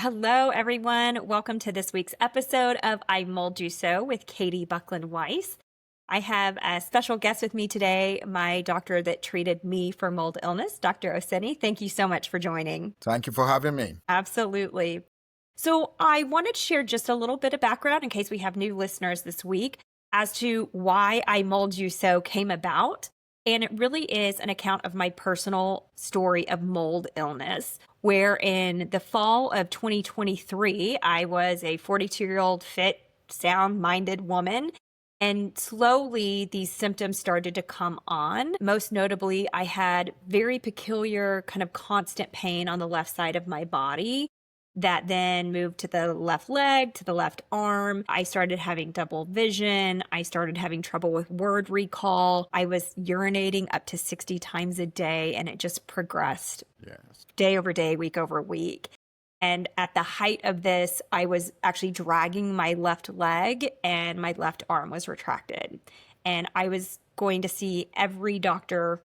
Hello, everyone. Welcome to this week's episode of I Mold You So with Katie Buckland Weiss. I have a special guest with me today, my doctor that treated me for mold illness, Dr. Oseni. Thank you so much for joining. Thank you for having me. Absolutely. So, I wanted to share just a little bit of background in case we have new listeners this week as to why I Mold You So came about. And it really is an account of my personal story of mold illness, where in the fall of 2023, I was a 42-year-old fit, sound-minded woman. And slowly these symptoms started to come on. Most notably, I had very peculiar kind of constant pain on the left side of my body that then moved to the left leg, to the left arm. I started having double vision. I started having trouble with word recall. I was urinating up to 60 times a day, and it just progressed Yes. day over day, week over week. And at the height of this, I was actually dragging my left leg and my left arm was retracted. And I was going to see every doctor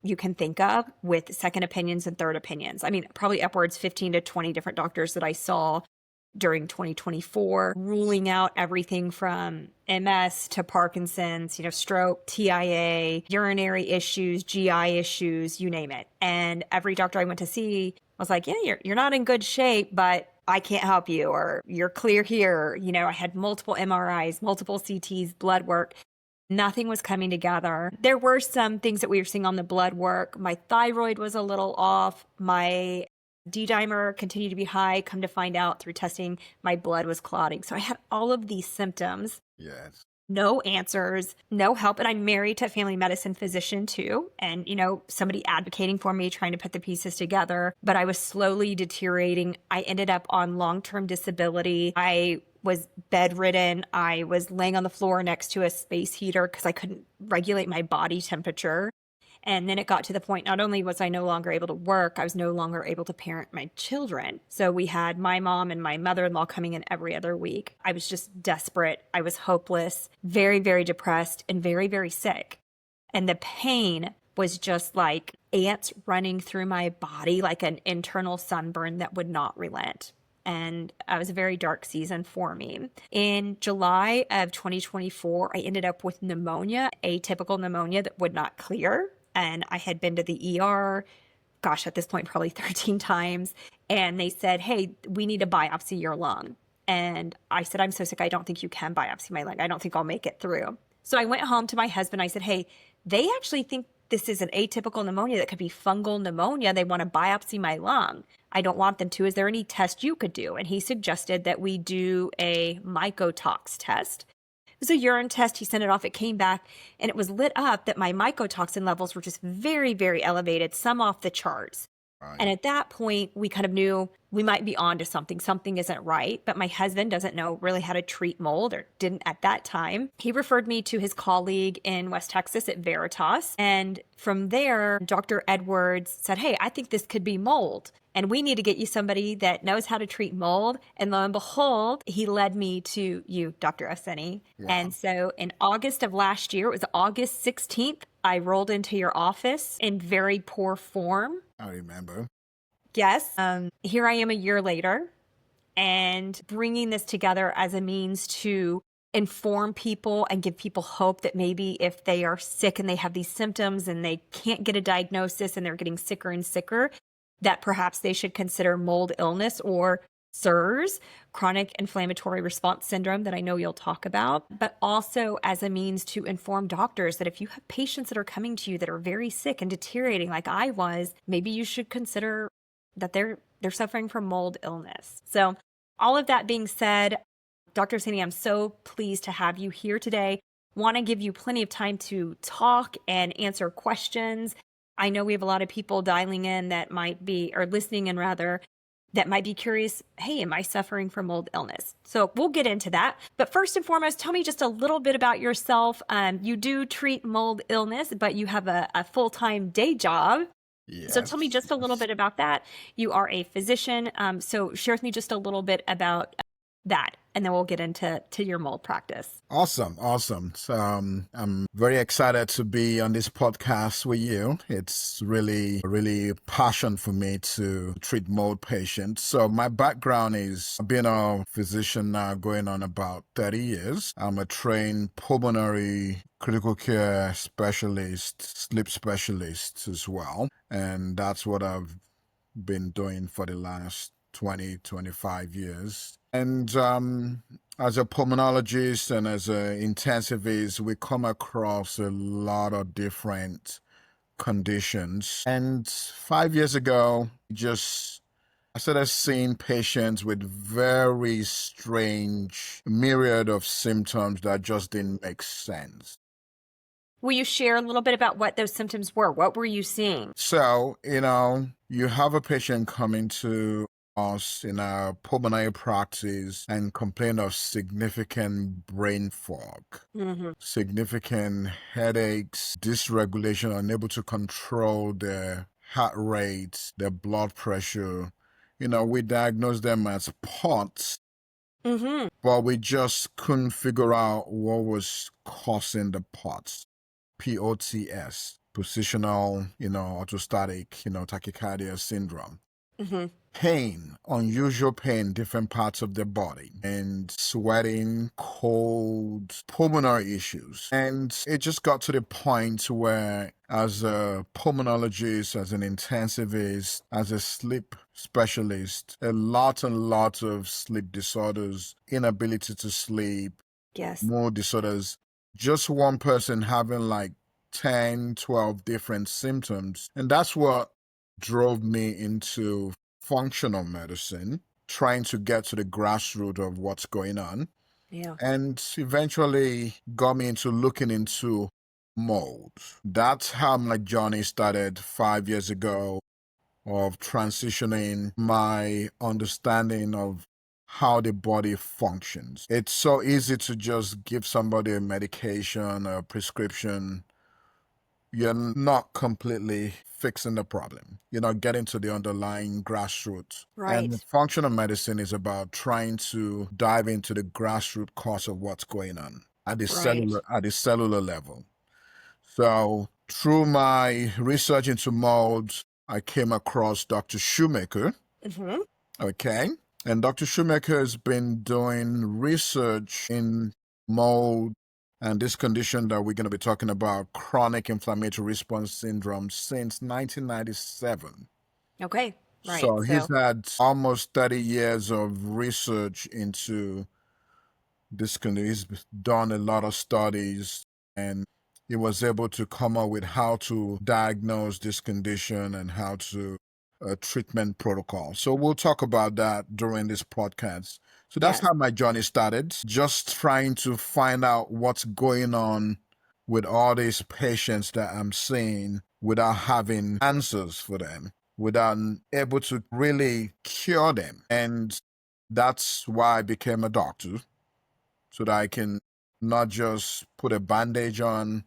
you can think of with second opinions and third opinions. I mean, probably upwards 15 to 20 different doctors that I saw during 2024, ruling out everything from MS to Parkinson's, stroke, TIA, urinary issues, GI issues, you name it. And every doctor I went to see was like, yeah, you're not in good shape, but I can't help you, or you're clear here. I had multiple MRIs, multiple CTs, blood work. Nothing was coming together. There were some things that we were seeing on the blood work. My thyroid was a little off. My D-dimer continued to be high. Come to find out through testing, my blood was clotting. So I had all of these symptoms. Yes. No answers, no help. And I'm married to a family medicine physician too. And, somebody advocating for me, trying to put the pieces together. But I was slowly deteriorating. I ended up on long-term disability. I was bedridden. I was laying on the floor next to a space heater because I couldn't regulate my body temperature. And then it got to the point, not only was I no longer able to work, I was no longer able to parent my children. So we had my mom and my mother-in-law coming in every other week. I was just desperate. I was hopeless, very, very depressed, and very, very sick. And the pain was just like ants running through my body, like an internal sunburn that would not relent. And it was a very dark season for me. In July of 2024, I ended up with pneumonia, atypical pneumonia that would not clear. And I had been to the ER, gosh, at this point, probably 13 times. And they said, hey, we need to biopsy your lung. And I said, I'm so sick, I don't think you can biopsy my lung. I don't think I'll make it through. So I went home to my husband. I said, hey, they actually think this is an atypical pneumonia that could be fungal pneumonia. They want to biopsy my lung. I don't want them to. Is there any test you could do? And he suggested that we do a mycotox test. It was a urine test. He sent it off. It came back and it was lit up that my mycotoxin levels were just very, very elevated, some off the charts. Right. And at that point, we kind of knew we might be onto something. Something isn't right. But my husband doesn't know really how to treat mold, or didn't at that time. He referred me to his colleague in West Texas at Veritas. And from there, Dr. Edwards said, hey, I think this could be mold. And we need to get you somebody that knows how to treat mold. And lo and behold, he led me to you, Dr. Oseni. Wow. And so in August of last year, it was August 16th, I rolled into your office in very poor form. I remember. Yes. Here I am a year later, and bringing this together as a means to inform people and give people hope that maybe if they are sick and they have these symptoms and they can't get a diagnosis and they're getting sicker and sicker, that perhaps they should consider mold illness or CIRS, chronic inflammatory response syndrome, that I know you'll talk about, but also as a means to inform doctors that if you have patients that are coming to you that are very sick and deteriorating like I was, maybe you should consider that they're suffering from mold illness. So all of that being said, Dr. Oseni, I'm so pleased to have you here today. Want to give you plenty of time to talk and answer questions. I know we have a lot of people dialing in that might be, or listening in rather, that might be curious, hey, am I suffering from mold illness? So we'll get into that. But first and foremost, tell me just a little bit about yourself. You do treat mold illness, but you have a full-time day job. Yes. So tell me just a little bit about that. You are a physician. So share with me just a little bit about that. And then we'll get into your mold practice. Awesome. Awesome. So, I'm very excited to be on this podcast with you. It's really a passion for me to treat mold patients. So my background is I've been a physician now going on about 30 years. I'm a trained pulmonary critical care specialist, sleep specialist as well. And that's what I've been doing for the last 25 years. And as a pulmonologist and as an intensivist, we come across a lot of different conditions. And 5 years ago, I started seeing patients with very strange myriad of symptoms that just didn't make sense. Will you share a little bit about what those symptoms were? What were you seeing? So, you have a patient coming to us in our pulmonary practice and complain of significant brain fog, significant headaches, dysregulation, unable to control their heart rate, their blood pressure. We diagnosed them as POTS, but we just couldn't figure out what was causing the POTS. POTS, positional, orthostatic, tachycardia syndrome. Pain, unusual pain, different parts of the body, and sweating, cold, pulmonary issues. And it just got to the point where, as a pulmonologist, as an intensivist, as a sleep specialist, a lot and lot of sleep disorders, inability to sleep, Yes. mood disorders, just one person having like 10, 12 different symptoms. And that's what drove me into functional medicine, trying to get to the grassroots of what's going on. Yeah. And eventually got me into looking into mold. That's how my journey started 5 years ago, of transitioning my understanding of how the body functions. It's so easy to just give somebody a medication, a prescription. You're not completely fixing the problem. You're not getting to the underlying grassroots. Right. And functional medicine is about trying to dive into the grassroots cause of what's going on at the cellular level. So through my research into mold, I came across Dr. Shoemaker. Okay. And Dr. Shoemaker has been doing research in mold and this condition that we're going to be talking about, chronic inflammatory response syndrome, since 1997. Okay. Right. So he's had almost 30 years of research into this condition. He's done a lot of studies, and he was able to come up with how to diagnose this condition and how to treatment protocol. So we'll talk about that during this podcast. So that's how my journey started, just trying to find out what's going on with all these patients that I'm seeing without having answers for them, without able to really cure them. And that's why I became a doctor, so that I can not just put a bandage on,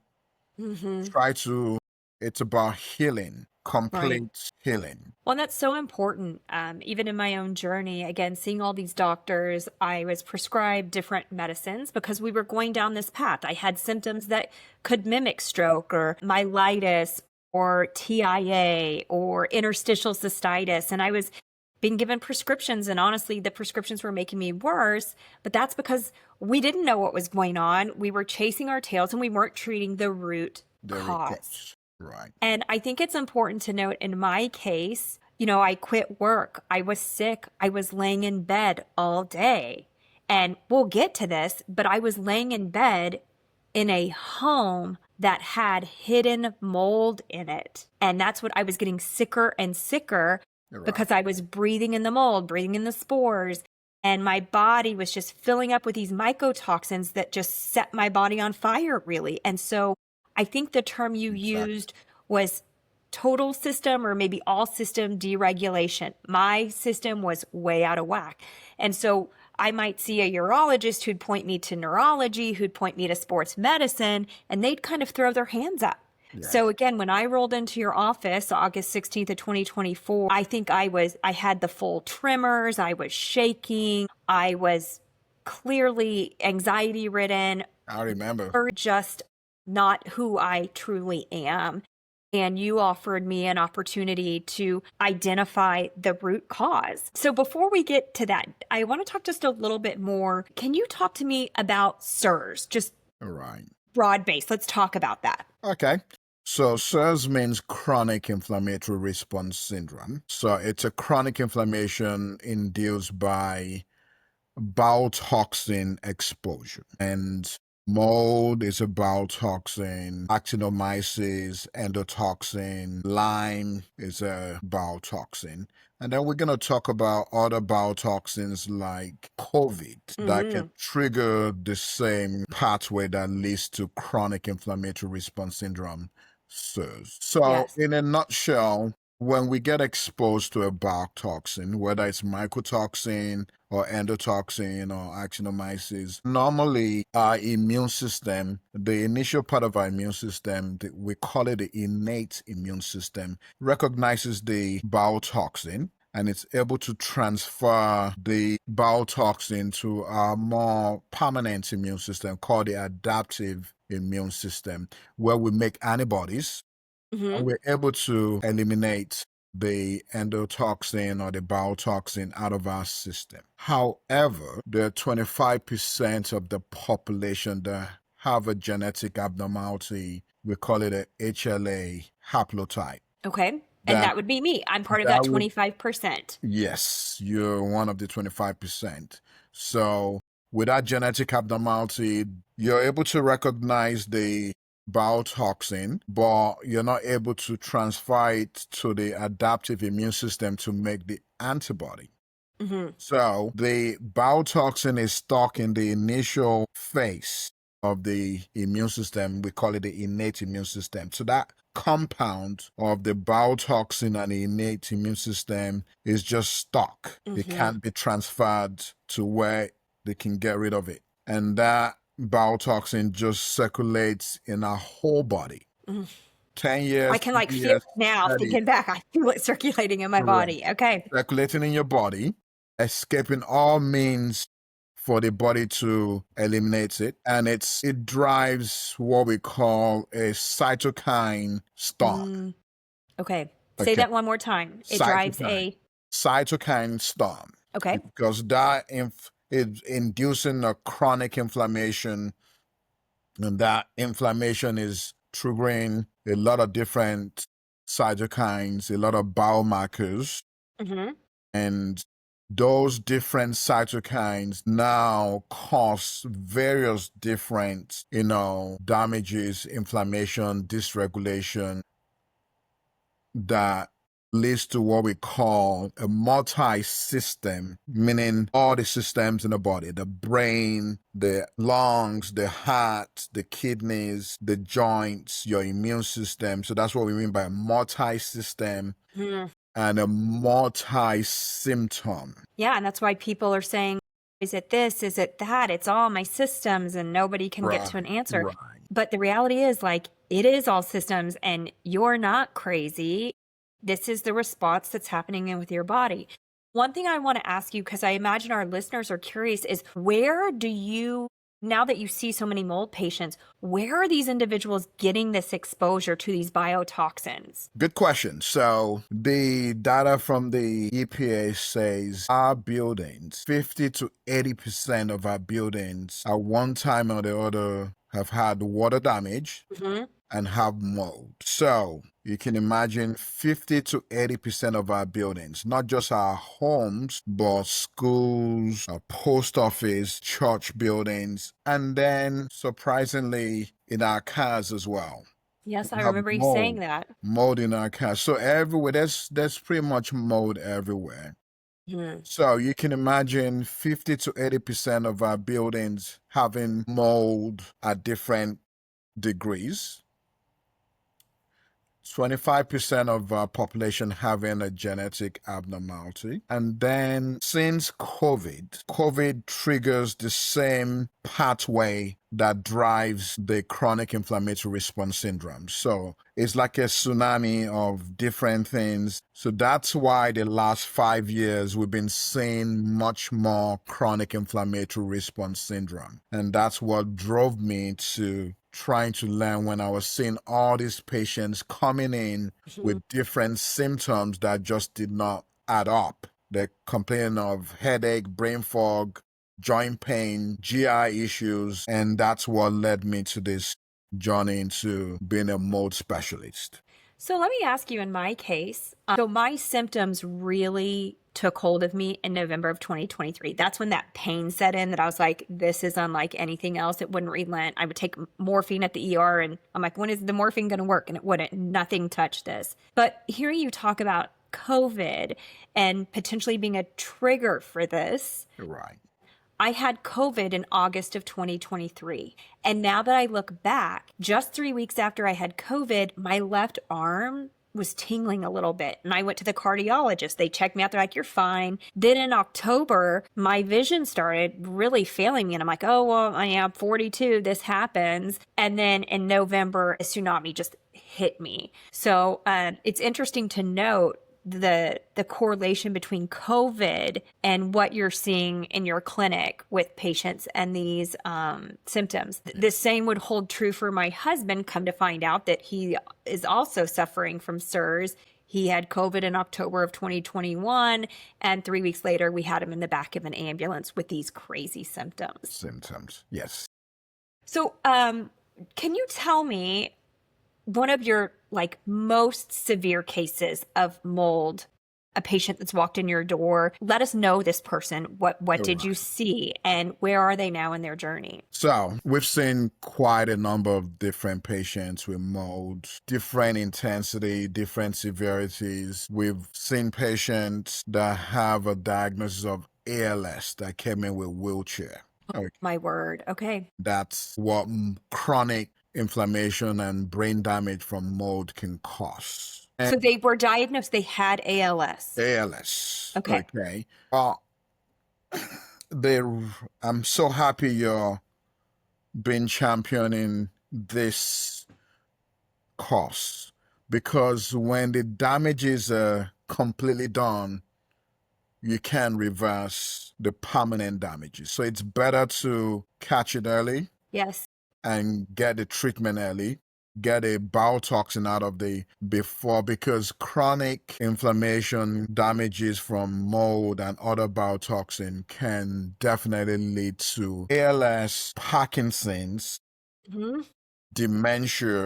it's about healing, complete healing. Well, that's so important. Even in my own journey, again, seeing all these doctors, I was prescribed different medicines because we were going down this path. I had symptoms that could mimic stroke or myelitis or TIA or interstitial cystitis. And I was being given prescriptions, and honestly, the prescriptions were making me worse, but that's because we didn't know what was going on. We were chasing our tails and we weren't treating the root cause. Right. And I think it's important to note, in my case, I quit work. I was sick. I was laying in bed all day. And we'll get to this, but I was laying in bed in a home that had hidden mold in it. And that's what I was getting sicker and sicker. Right. Because I was breathing in the mold, breathing in the spores, and my body was just filling up with these mycotoxins that just set my body on fire, really. And so I think the term you used was total system, or maybe all system deregulation. My system was way out of whack. And so I might see a urologist who'd point me to neurology, who'd point me to sports medicine, and they'd kind of throw their hands up. So again, when I rolled into your office, August 16th of 2024, I think I had the full tremors. I was shaking. I was clearly anxiety ridden, I remember. or just not who I truly am. And you offered me an opportunity to identify the root cause. So before we get to that, I want to talk just a little bit more. Can you talk to me about SIRS? Just All right. broad base. Let's talk about that. Okay. So SIRS means chronic inflammatory response syndrome. So it's a chronic inflammation induced by bowel toxin exposure. And mold is a bowel toxin, actinomyces, endotoxin, Lyme is a bowel toxin. And then we're going to talk about other bowel toxins like COVID that can trigger the same pathway that leads to chronic inflammatory response syndrome, SIRS. So, Yes. in a nutshell, when we get exposed to a bowel toxin, whether it's mycotoxin or endotoxin or actinomyces, normally our immune system, the initial part of our immune system, we call it the innate immune system, recognizes the bowel toxin and it's able to transfer the bowel toxin to our more permanent immune system called the adaptive immune system, where we make antibodies and we're able to eliminate the endotoxin or the bowel toxin out of our system. However, there are 25% of the population that have a genetic abnormality. We call it a HLA haplotype. Okay. And That that would be me. I'm part of that that would 25%. Yes, you're one of the 25%. So with that genetic abnormality, you're able to recognize the bowel toxin, but you're not able to transfer it to the adaptive immune system to make the antibody. So the bowel toxin is stuck in the initial phase of the immune system. We call it the innate immune system. So that compound of the bowel toxin and the innate immune system is just stuck. It can't be transferred to where they can get rid of it. And that bowel toxin just circulates in our whole body. 10 I years, can 20 like feel years, it now 30 thinking back. I feel it circulating in my Correct. body. Okay. Circulating in your body, escaping all means for the body to eliminate it. And it drives what we call a cytokine storm. Okay. Say Okay. that one more time. It drives Cytokine. a. Cytokine storm. Okay. Because that is inducing a chronic inflammation, and that inflammation is triggering a lot of different cytokines, a lot of biomarkers, and those different cytokines now cause various different, damages, inflammation, dysregulation that leads to what we call a multi-system, meaning all the systems in the body, the brain, the lungs, the heart, the kidneys, the joints, your immune system. So that's what we mean by a multi-system and a multi-symptom. Yeah. And that's why people are saying, is it this? Is it that? It's all my systems and nobody can get to an answer. Right. But the reality is, like, it is all systems and you're not crazy. This is the response that's happening with your body. One thing I want to ask you, because I imagine our listeners are curious, is where do you, now that you see so many mold patients, where are these individuals getting this exposure to these biotoxins? Good question. So the data from the EPA says our buildings, 50 to 80% of our buildings at one time or the other have had water damage and have mold. So you can imagine 50 to 80% of our buildings, not just our homes, but schools, our post office, church buildings, and then surprisingly in our cars as well. Yes, I We have remember you saying that. mold in our cars. So everywhere, there's pretty much mold everywhere. Mhm. So you can imagine 50 to 80% of our buildings having mold at different degrees. 25% of our population having a genetic abnormality. And then since COVID triggers the same pathway that drives the chronic inflammatory response syndrome. So it's like a tsunami of different things. So that's why the last 5 years we've been seeing much more chronic inflammatory response syndrome. And that's what drove me to trying to learn when I was seeing all these patients coming in with different symptoms that just did not add up. They're complaining of headache, brain fog, joint pain, GI issues, and that's what led me to this journey into being a mold specialist. So let me ask you, in my case, so my symptoms really took hold of me in November of 2023. That's when that pain set in that I was like, this is unlike anything else. It wouldn't relent. I would take morphine at the ER and I'm like, when is the morphine going to work? And it wouldn't. Nothing touched this. But hearing you talk about COVID and potentially being a trigger for this. Right. I had COVID in August of 2023. And now that I look back, just 3 weeks after I had COVID, my left arm was tingling a little bit. And I went to the cardiologist. They checked me out. They're like, you're fine. Then in October, my vision started really failing me. And I'm like, oh, well, I am 42. This happens. And then in November, a tsunami just hit me. So it's interesting to note the correlation between COVID and what you're seeing in your clinic with patients and these symptoms. The same would hold true for my husband. Come to find out that he is also suffering from SIRS. He had COVID in October of 2021, and 3 weeks later, we had him in the back of an ambulance with these crazy symptoms. Yes. So, can you tell me one of your most severe cases of mold, a patient that's walked in your door? Let us know this person. What did you see, and where are they now in their journey? So we've seen quite a number of different patients with mold, different intensity, different severities. We've seen patients that have a diagnosis of ALS that came in with wheelchair. Oh, my word. Okay. That's what chronic inflammation and brain damage from mold can cause. So they were diagnosed, they had ALS. ALS. Okay. Well, I'm so happy you're been championing this cause, because when the damages are completely done, you can reverse the permanent damages. So it's better to catch it early. Yes. And get the treatment early, get a bowel toxin out of the before, because chronic inflammation, damages from mold and other bowel toxin can definitely lead to ALS, Parkinson's, dementia.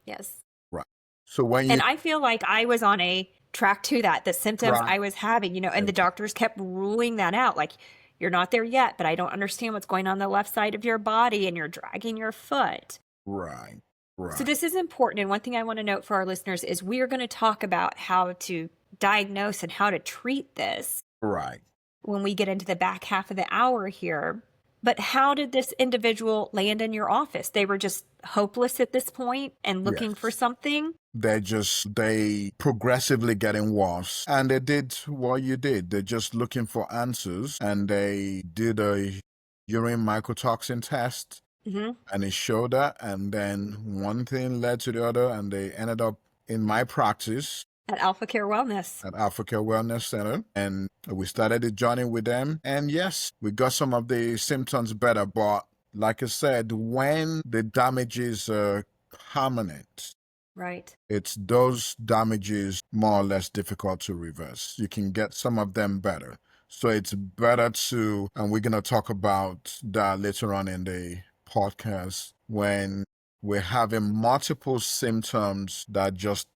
Yes. Right. So when you... And I feel like I was on a track to that. The symptoms I was having, and the doctors kept ruling that out. Like, you're not there yet, but I don't understand what's going on the left side of your body and you're dragging your foot. Right. So this is important. And one thing I want to note for our listeners is we are going to talk about how to diagnose and how to treat this. Right. When we get into the back half of the hour here. But how did this individual land in your office? They were just hopeless at this point and looking for something? They progressively getting worse. And they did what you did. They're just looking for answers. And they did a urine mycotoxin test. And it showed that. And then one thing led to the other. And they ended up in my practice. At Alpha Care Wellness. At Alpha Care Wellness Center. And we started the journey with them. And yes, we got some of the symptoms better. But like I said, when the damages are permanent, right, it's those damages more or less difficult to reverse. You can get some of them better. So it's better to, and we're going to talk about that later on in the podcast, when we're having multiple symptoms that just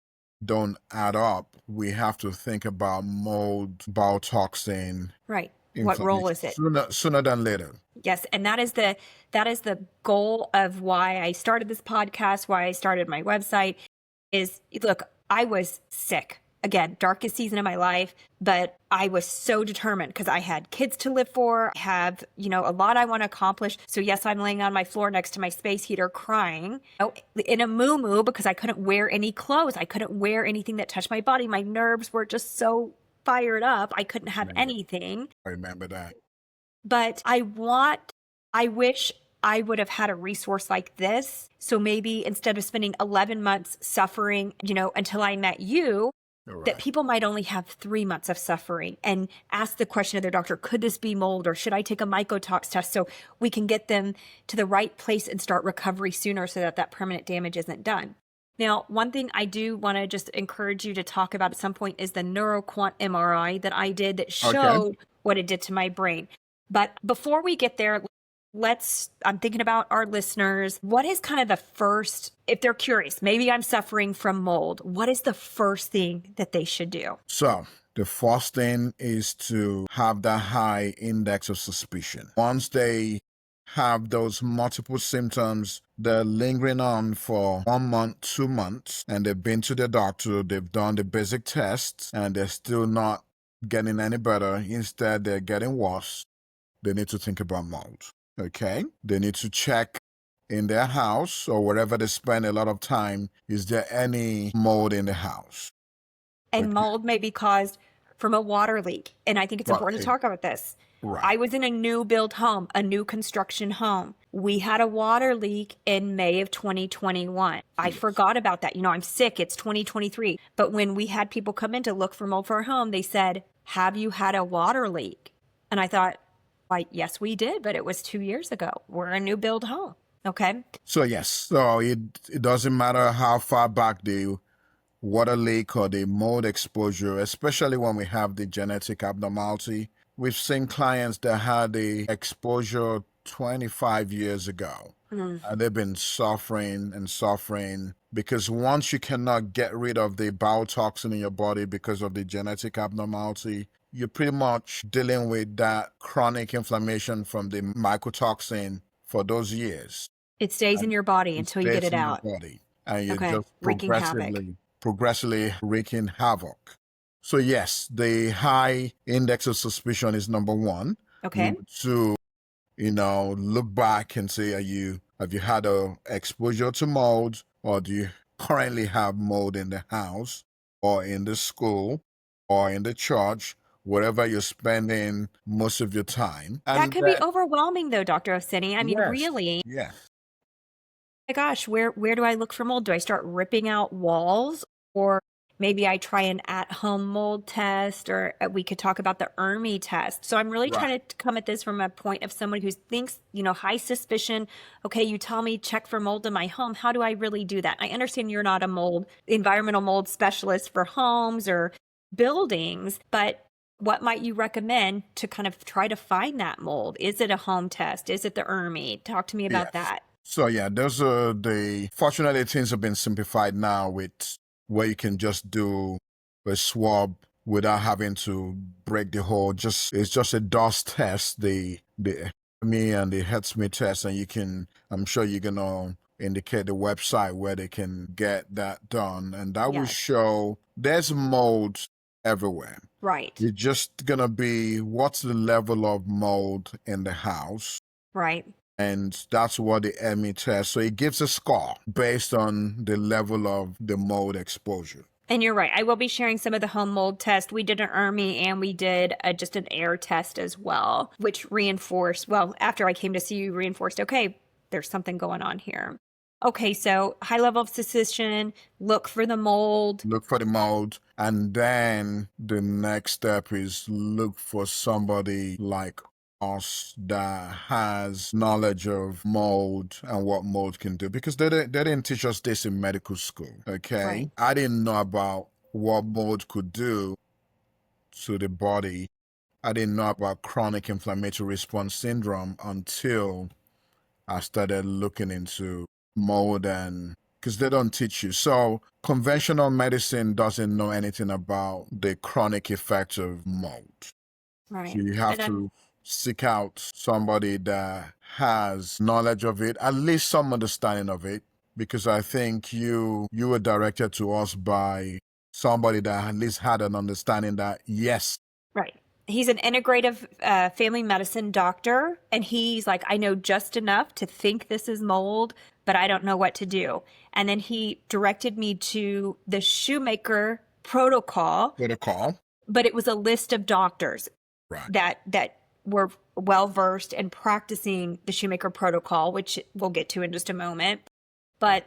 don't add up, we have to think about mold, bowel toxin. Right. What role is it? Sooner than later. Yes. And that is the goal of why I started this podcast, why I started my website is, look, I was sick. again, darkest season of my life, but I was so determined because I had kids to live for, I have, a lot I want to accomplish. So yes, I'm laying on my floor next to my space heater crying, in a moo because I couldn't wear any clothes. I couldn't wear anything that touched my body. My nerves were just so fired up. I couldn't have anything. I remember that. But I wish I would have had a resource like this. So maybe instead of spending 11 months suffering, until I met you, that people might only have 3 months of suffering and ask the question of their doctor, could this be mold or should I take a mycotox test so we can get them to the right place and start recovery sooner so that that permanent damage isn't done. Now, one thing I do want to just encourage you to talk about at some point is the neuroquant MRI that I did that showed what it did to my brain. But before we get there, I'm thinking about our listeners. What is kind of the first, if they're curious, maybe I'm suffering from mold, what is the first thing that they should do? So, the first thing is to have that high index of suspicion. Once they have those multiple symptoms, they're lingering on for 1 month, 2 months, and they've been to the doctor, they've done the basic tests, and they're still not getting any better. Instead, they're getting worse. They need to think about mold. Okay? They need to check in their house or wherever they spend a lot of time. Is there any mold in the house? And mold may be caused from a water leak. And I think it's important to talk about this. Right. I was in a new build home, a new construction home. We had a water leak in May of 2021. I forgot about that. I'm sick. It's 2023. But when we had people come in to look for mold for our home, they said, have you had a water leak? And I thought, yes, we did, but it was 2 years ago. We're a new build home. Okay. So yes, so it doesn't matter how far back the water leak or the mold exposure, especially when we have the genetic abnormality. We've seen clients that had the exposure 25 years ago, and they've been suffering and suffering because once you cannot get rid of the biotoxin in your body because of the genetic abnormality, you're pretty much dealing with that chronic inflammation from the mycotoxin for those years. It stays in your body until you get it out. And you're just wreaking havoc. progressively wreaking havoc. So yes, the high index of suspicion is number one. Okay. To, look back and say, have you had a exposure to mold, or do you currently have mold in the house or in the school or in the church, wherever you're spending most of your time? And that could be overwhelming though, Dr. Oseni. I mean, yes, really. Yes. My gosh, where do I look for mold? Do I start ripping out walls, or maybe I try an at-home mold test, or we could talk about the ERMI test. So I'm really trying to come at this from a point of someone who thinks, high suspicion. Okay, you tell me check for mold in my home. How do I really do that? I understand you're not a environmental mold specialist for homes or buildings, but what might you recommend to kind of try to find that mold? Is it a home test? Is it the ERMI? Talk to me about that. So yeah, those are fortunately things have been simplified now with where you can just do a swab without having to break the whole, it's just a dust test, the me and the HETSME test, and I'm sure you're gonna indicate the website where they can get that done, and that will show there's mold everywhere. Right. It's just gonna be what's the level of mold in the house. Right. And that's what the ERMI test. So it gives a score based on the level of the mold exposure. And you're right. I will be sharing some of the home mold test. We did an ERMI and we did just an air test as well, which after I came to see you, reinforced, okay, there's something going on here. Okay, so high level of suspicion, look for the mold. Look for the mold. And then the next step is look for somebody like us that has knowledge of mold and what mold can do, because they didn't teach us this in medical school. Okay. Right. I didn't know about what mold could do to the body. I didn't know about chronic inflammatory response syndrome until I started looking into mold, and because they don't teach you. So conventional medicine doesn't know anything about the chronic effects of mold. Right. So you have to seek out somebody that has knowledge of it, at least some understanding of it, because I think you were directed to us by somebody that at least had an understanding that, yes. Right. He's an integrative family medicine doctor, and he's like, I know just enough to think this is mold, but I don't know what to do. And then he directed me to the Shoemaker protocol, Protocol. but it was a list of doctors Right. that were well versed in practicing the Shoemaker protocol, which we'll get to in just a moment. But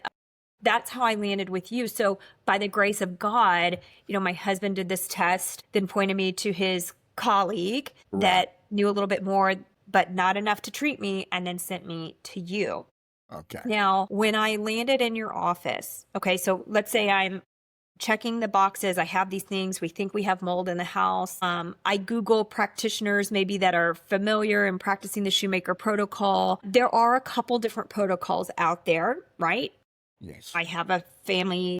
that's how I landed with you. So by the grace of God, my husband did this test, then pointed me to his colleague Right. that knew a little bit more, but not enough to treat me, and then sent me to you. Okay. Now, when I landed in your office, okay, so let's say I'm checking the boxes. I have these things. We think we have mold in the house. I Google practitioners maybe that are familiar in practicing the Shoemaker protocol. There are a couple different protocols out there, right? Yes. I have a family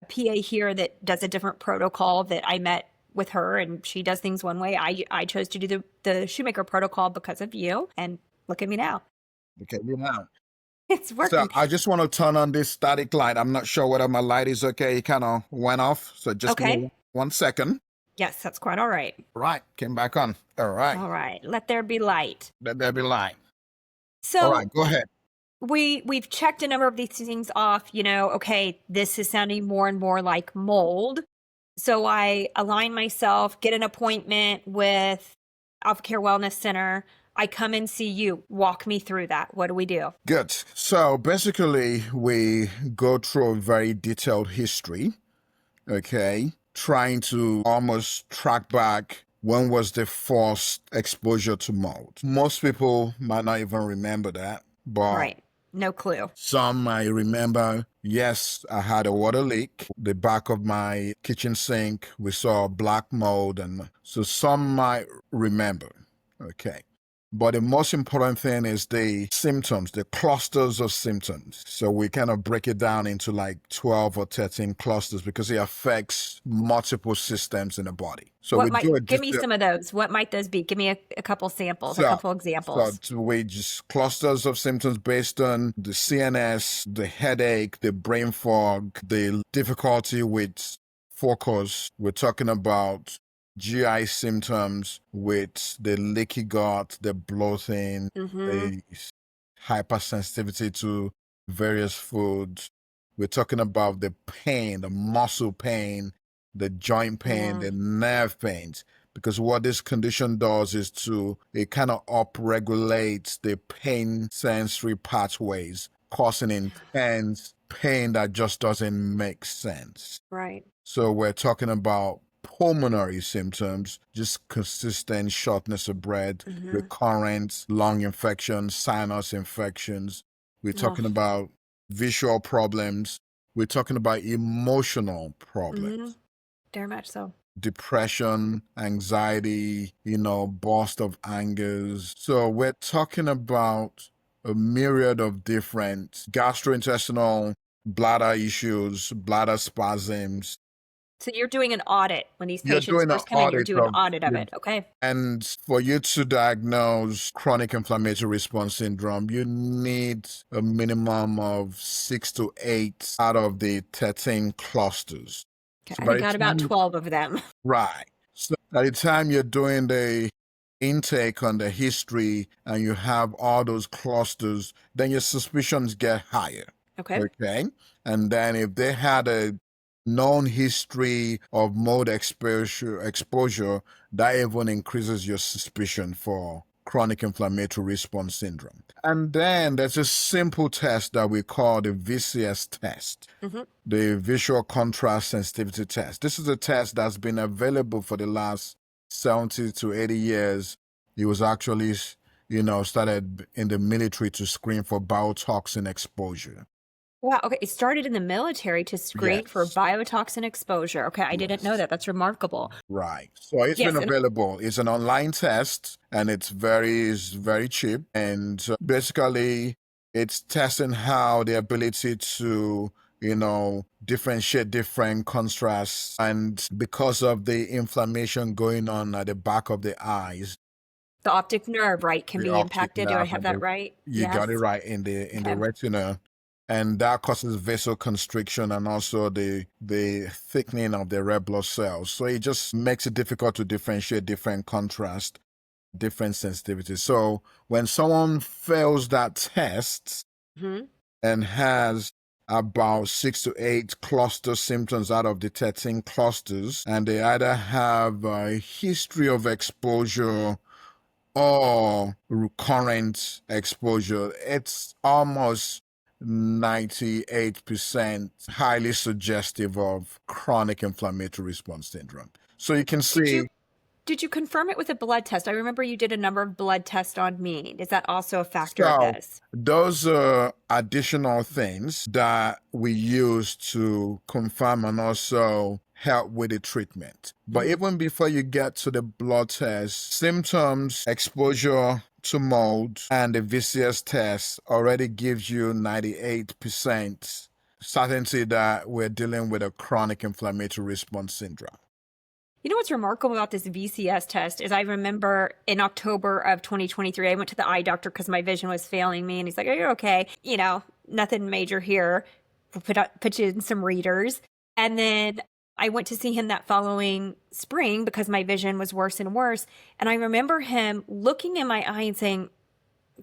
PA here that does a different protocol that I met with her, and she does things one way. I chose to do the Shoemaker protocol because of you, and look at me now. Okay, you now. It's So working. I just want to turn on this static light. I'm not sure whether my light is okay. It kind of went off. So just give me Okay. 1 second. Yes, that's quite all right. Right. Came back on. All right. All right. Let there be light. Let there be light. So All right. Go ahead. we've checked a number of these things off, okay, this is sounding more and more like mold. So I align myself, get an appointment with Alpha Care Wellness Center. I come and see you. Walk me through that. What do we do? Good. So basically, we go through a very detailed history, okay, trying to almost track back when was the first exposure to mold. Most people might not even remember that, but Right. No clue. some might remember, yes, I had a water leak. The back of my kitchen sink, we saw black mold. And so some might remember. Okay. But the most important thing is the symptoms, the clusters of symptoms. So we kind of break it down into like 12 or 13 clusters because it affects multiple systems in the body. So What we might do it give just me some of those? What might those be? Give me a couple samples, a couple examples. so we just clusters of symptoms based on the CNS, the headache, the brain fog, the difficulty with focus. We're talking about GI symptoms with the leaky gut, the bloating, the hypersensitivity to various foods. We're talking about the pain, the muscle pain, the joint pain, the nerve pains. Because what this condition does is it kind of upregulates the pain sensory pathways, causing intense pain that just doesn't make sense. Right. So we're talking about pulmonary symptoms, just consistent shortness of breath, recurrent lung infections, sinus infections. We're talking about visual problems. We're talking about emotional problems. Very much so. Depression, anxiety, burst of angers. So we're talking about a myriad of different gastrointestinal, bladder issues, bladder spasms. So you're doing an audit when these You're patients doing an first come in. You're audit doing an audit of it. Okay. and for you to diagnose chronic inflammatory response syndrome, you need a minimum of 6 to 8 out of the 13 clusters. So I got about 12 of them. Right. So by the time you're doing the intake on the history and you have all those clusters, then your suspicions get higher. Okay. Okay. And then if they had a known history of mold exposure, that even increases your suspicion for chronic inflammatory response syndrome. And then there's a simple test that we call the VCS test, the visual contrast sensitivity test. This is a test that's been available for the last 70 to 80 years. It was actually, started in the military to screen for biotoxin exposure. Wow. Okay. It started in the military to screen for biotoxin exposure. Okay. I didn't know that. That's remarkable. Right. So it's been available. It's an online test and it's very cheap. And basically, it's testing how the ability to, differentiate different contrasts. And because of the inflammation going on at the back of the eyes, the optic nerve, right, can be impacted. Do I have that right? You got it right in the retina. and that causes vasoconstriction and also the thickening of the red blood cells. So it just makes it difficult to differentiate different contrast, different sensitivities. So when someone fails that test Hmm. and has about 6 to 8 cluster symptoms out of the 13 clusters, and they either have a history of exposure or recurrent exposure, it's almost 98% highly suggestive of chronic inflammatory response syndrome. So you can Did you see. did you confirm it with a blood test? I remember you did a number of blood tests on me. Is that also a factor of So this? those are additional things that we use to confirm and also help with the treatment. But Hmm. even before you get to the blood test, symptoms, exposure to mold, and the VCS test already gives you 98% certainty that we're dealing with a chronic inflammatory response syndrome. You know what's remarkable about this VCS test is I remember in October of 2023, I went to the eye doctor because my vision was failing me. And he's like, "Are you okay? You know, nothing major here. We'll put you in some readers." And then I went to see him that following spring because my vision was worse and worse. And I remember him looking in my eye and saying,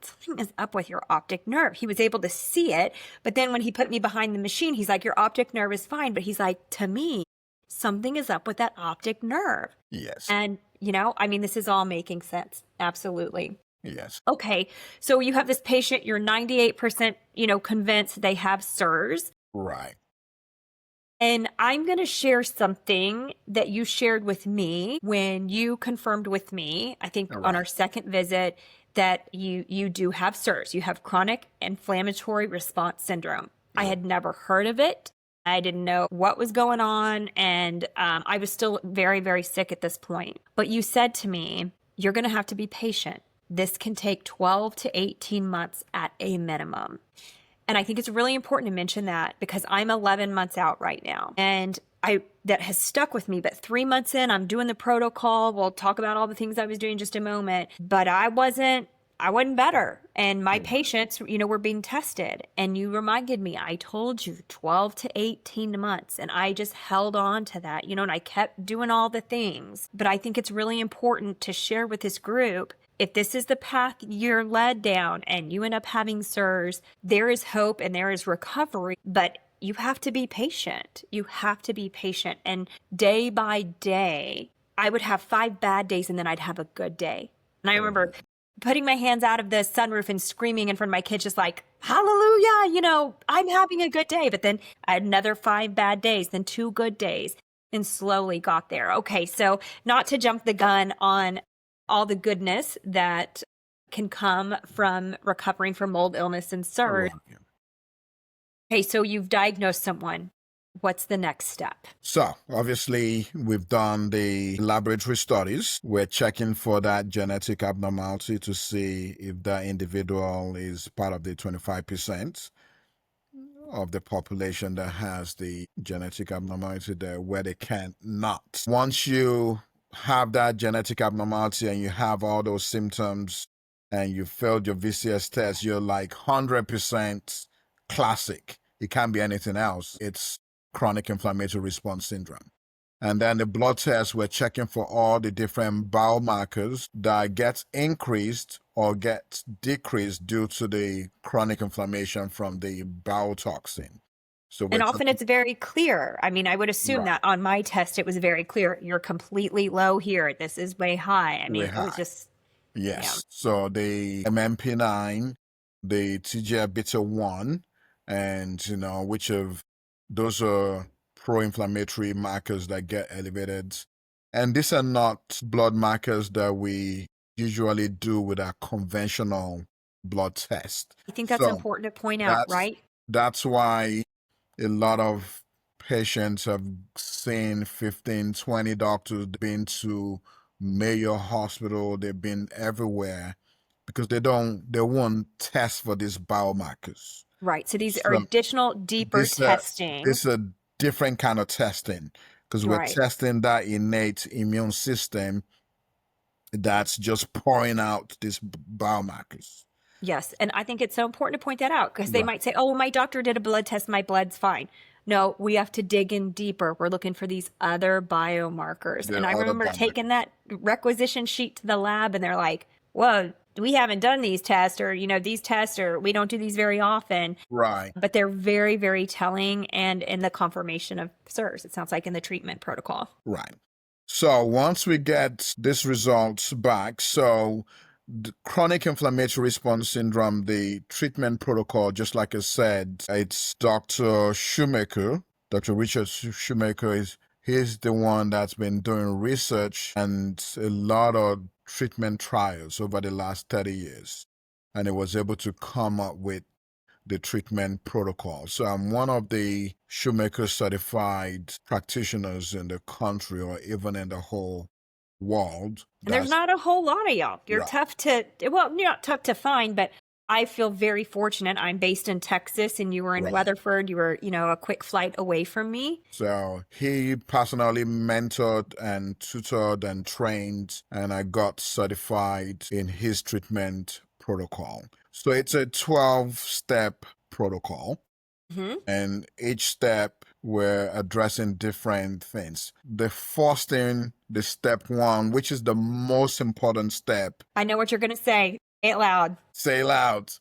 "Something is up with your optic nerve." He was able to see it. But then when he put me behind the machine, he's like, "Your optic nerve is fine." But he's like, to me, something is up with that optic nerve. Yes. And, I mean, this is all making sense. Absolutely. Yes. Okay. So you have this patient, you're 98%, convinced they have SIRS. Right. And I'm going to share something that you shared with me when you confirmed with me, I think All on right. our second visit, that you do have SIRS. You have chronic inflammatory response syndrome. I Yeah. had never heard of it. I didn't know what was going on. And I was still very, very sick at this point. But you said to me, you're going to have to be patient. This can take 12 to 18 months at a minimum. And I think it's really important to mention that because I'm 11 months out right now. And that has stuck with me. But 3 months in, I'm doing the protocol. We'll talk about all the things I was doing in just a moment. But I wasn't better. And my patients, were being tested. And you reminded me, I told you 12 to 18 months. And I just held on to that, and I kept doing all the things. But I think it's really important to share with this group, if this is the path you're led down and you end up having SIRS, there is hope and there is recovery, but you have to be patient. You have to be patient. And day by day, I would have 5 bad days and then I'd have a good day. And I remember putting my hands out of the sunroof and screaming in front of my kids, just like, "Hallelujah, I'm having a good day." But then I had another 5 bad days, then 2 good days, and slowly got there. Okay, so not to jump the gun on all the goodness that can come from recovering from mold illness and All SIRS. right. Okay, so you've diagnosed someone. What's the next step? So, obviously, we've done the laboratory studies. We're checking for that genetic abnormality to see if that individual is part of the 25% of the population that has the genetic abnormality there, where they can't not. Once you have that genetic abnormality and you have all those symptoms and you failed your VCS test, you're like 100% classic. It can't be anything else. It's chronic inflammatory response syndrome. And then the blood test, we're checking for all the different biomarkers that get increased or get decreased due to the chronic inflammation from the bowel toxin. So we're And often checking. it's very clear. I mean, I would assume Right. that on my test, it was very clear. You're completely low here. This is way high. I Way mean, it was high. just, yeah. Yes. So the MMP9, the TGF beta 1, and which of those are pro-inflammatory markers that get elevated. And these are not blood markers that we usually do with a conventional blood test. I think that's So important to point out, that's right? that's why a lot of patients have seen 15, 20 doctors, been to Mayo Hospital, they've been everywhere because they won't test for these biomarkers. Right. So these are So additional, deeper this uh testing. this a different kind of testing because we're Right. testing that innate immune system that's just pouring out these biomarkers. Yes. And I think it's so important to point that out because they Right. might say, oh, well, my doctor did a blood test, my blood's fine. No, we have to dig in deeper. We're looking for these other biomarkers. The And I other remember biomarker. taking that requisition sheet to the lab and they're like, well, we haven't done these tests or, these tests or we don't do these very often. Right. But they're very, very telling and in the confirmation of SIRS, it sounds like in the treatment protocol. Right. So once we get these results back, so the chronic inflammatory response syndrome, the treatment protocol, just like I said, it's Dr. Shoemaker. Dr. Richard Shoemaker he's the one that's been doing research and a lot of treatment trials over the last 30 years. And he was able to come up with the treatment protocol. So I'm one of the Shoemaker certified practitioners in the country or even in the whole world. And there's That's not a whole lot of y'all. You're right. tough to, well, you're not tough to find, but I feel very fortunate. I'm based in Texas and you were in Right. Weatherford. You were, a quick flight away from me. So he personally mentored and tutored and trained, and I got certified in his treatment protocol. So it's a 12-step protocol. Mm-hmm. And each step we're addressing different things. The first thing, the step one, which is the most important step. I know what you're going to say. Say it loud. Say loud.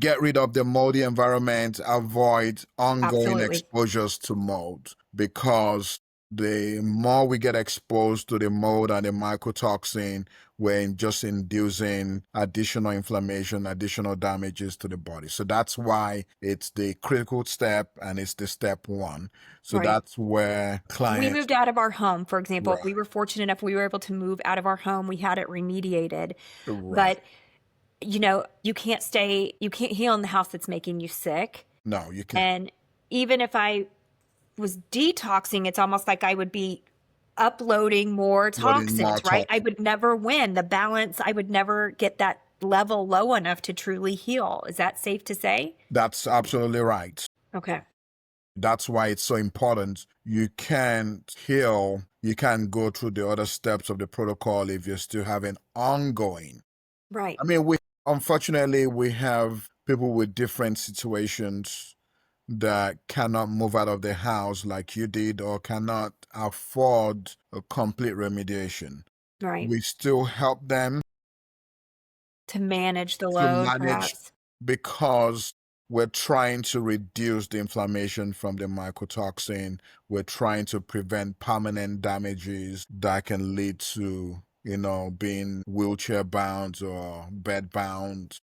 Get rid of the moldy environment, avoid ongoing Absolutely. exposures to mold, because the more we get exposed to the mold and the mycotoxin, we're just inducing additional inflammation, additional damages to the body. So that's why it's the critical step and it's the step one. So Right. that's where We clients. moved out of our home, for example. Right. We were fortunate enough we were able to move out of our home. We had it remediated. Right. But you can't heal in the house that's making you sick. No, you can't. And even if I was detoxing, it's almost like I would be uploading more toxins, right? I would never win the balance. I would never get that level low enough to truly heal. Is that safe to say? That's absolutely right. Okay. That's why it's so important. You can't heal, you can't go through the other steps of the protocol if you're still having ongoing. Right. I mean, unfortunately, we have people with different situations that cannot move out of their house like you did or cannot afford a complete remediation. Right. We still help them To manage the to load, manage perhaps. because we're trying to reduce the inflammation from the mycotoxin. We're trying to prevent permanent damages that can lead to, being wheelchair bound or bed bound.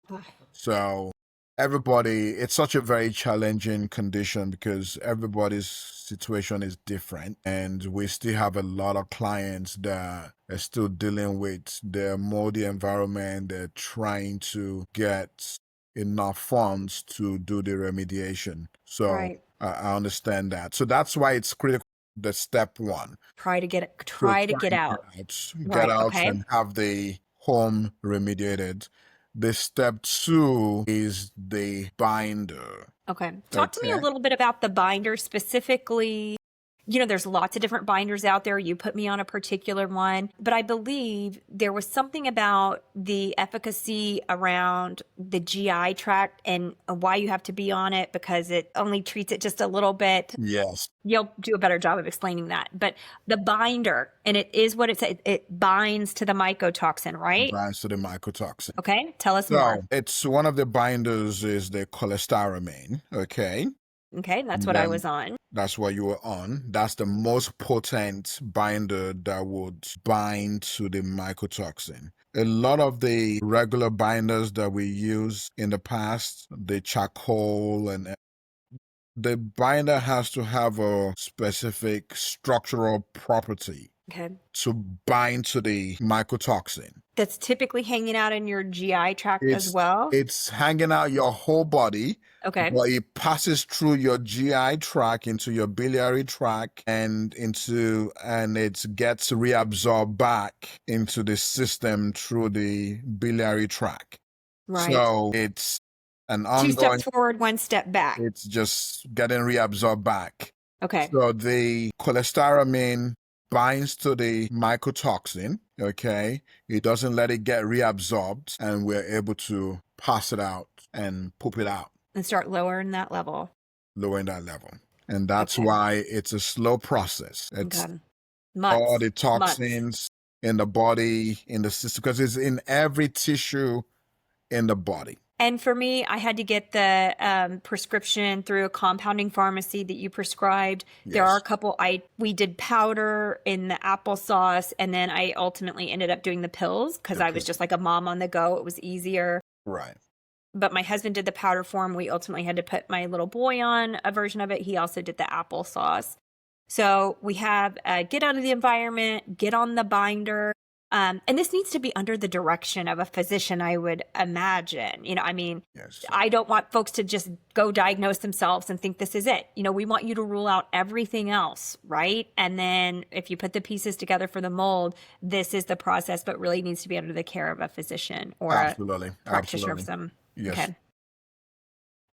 So it's such a very challenging condition because everybody's situation is different. And we still have a lot of clients that are still dealing with their moldy environment. They're trying to get enough funds to do the remediation. So Right. I understand that. So that's why it's critical. The step one. Try to get So out. get Right. out Okay. and have the home remediated. The step two is the binder. Okay. Talk to me a Okay. little bit about the binder specifically. There's lots of different binders out there. You put me on a particular one, but I believe there was something about the efficacy around the GI tract and why you have to be on it because it only treats it just a little bit. Yes. You'll do a better job of explaining that. But the binder, and it is what it says, it binds to the mycotoxin, right? Binds to the mycotoxin. Okay. Tell us more. So it's one of the binders is the cholestyramine. Okay. Okay. That's what I Then was on. that's what you were on. That's the most potent binder that would bind to the mycotoxin. A lot of the regular binders that we use in the past, the charcoal and the binder has to have a specific structural property Okay. to bind to the mycotoxin. That's typically hanging out in your GI tract as well. It's hanging out your whole body. Okay. But it passes through your GI tract into your biliary tract and it gets reabsorbed back into the system through the biliary tract. Right. So it's an 2 ongoing, steps forward, 1 step back. it's just getting reabsorbed back. Okay. So the cholestyramine binds to the mycotoxin Okay. It doesn't let it get reabsorbed, and we're able to pass it out and poop it out, And start lowering that level. lowering that level. And that's Okay. why it's a slow process. It's Okay. all Months. the Months. toxins in the body, in the system, because it's in every tissue in the body. And for me, I had to get the prescription through a compounding pharmacy that you prescribed. There are a Yes. couple. We did powder in the applesauce, and then I ultimately ended up doing the pills because The I was just like a mom on the go. It was easier. Right. But my husband did the powder form. We ultimately had to put my little boy on a version of it. He also did the applesauce. So we have get out of the environment, get on the binder. And this needs to be under the direction of a physician, I would imagine. I mean, Yes. I don't want folks to just go diagnose themselves and think this is it. We want you to rule out everything else, right? And then if you put the pieces together for the mold, this is the process, but really needs to be under the care of a physician or a Absolutely. practitioner of Absolutely. some. Yes. Okay.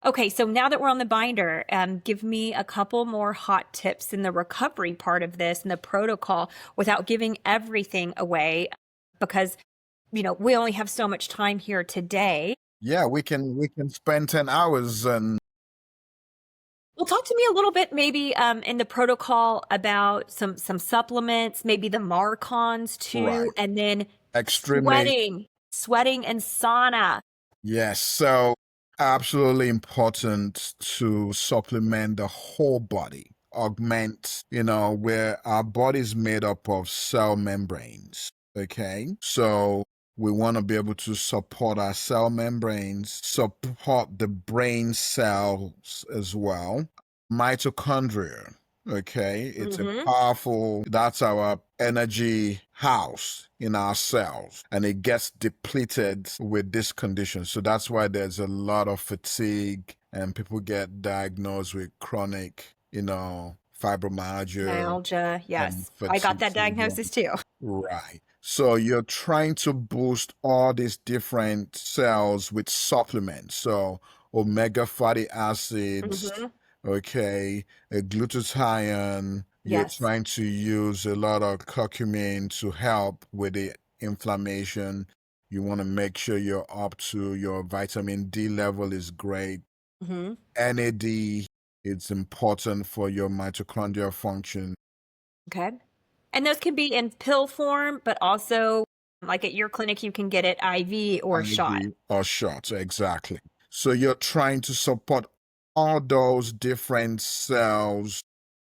Okay, so now that we're on the binder, give me a couple more hot tips in the recovery part of this and the protocol without giving everything away because, we only have so much time here today. Yeah, we can spend 10 hours and Well, talk to me a little bit maybe in the protocol about some supplements, maybe the Marcons too, right. and then Extremely. sweating and sauna. Yes. So absolutely important to supplement the whole body, augment, where our body is made up of cell membranes. Okay. So we want to be able to support our cell membranes, support the brain cells as well. Mitochondria. Okay. It's a Mm-hmm. powerful, that's our energy house in our cells, and it gets depleted with this condition. So that's why there's a lot of fatigue and people get diagnosed with chronic, fibromyalgia Myalgia, and yes. I got fatigue that syndrome. diagnosis too. Right. So you're trying to boost all these different cells with supplements. So omega fatty acids, Mm-hmm. okay, a glutathione. You're Yes. trying to use a lot of curcumin to help with the inflammation. You want to make sure you're up to your vitamin D level is great. Mm-hmm. NAD, it's important for your mitochondrial function. Okay. And those can be in pill form, but also like at your clinic, you can get it IV or shot. IV or shots, exactly. So you're trying to support all those different cells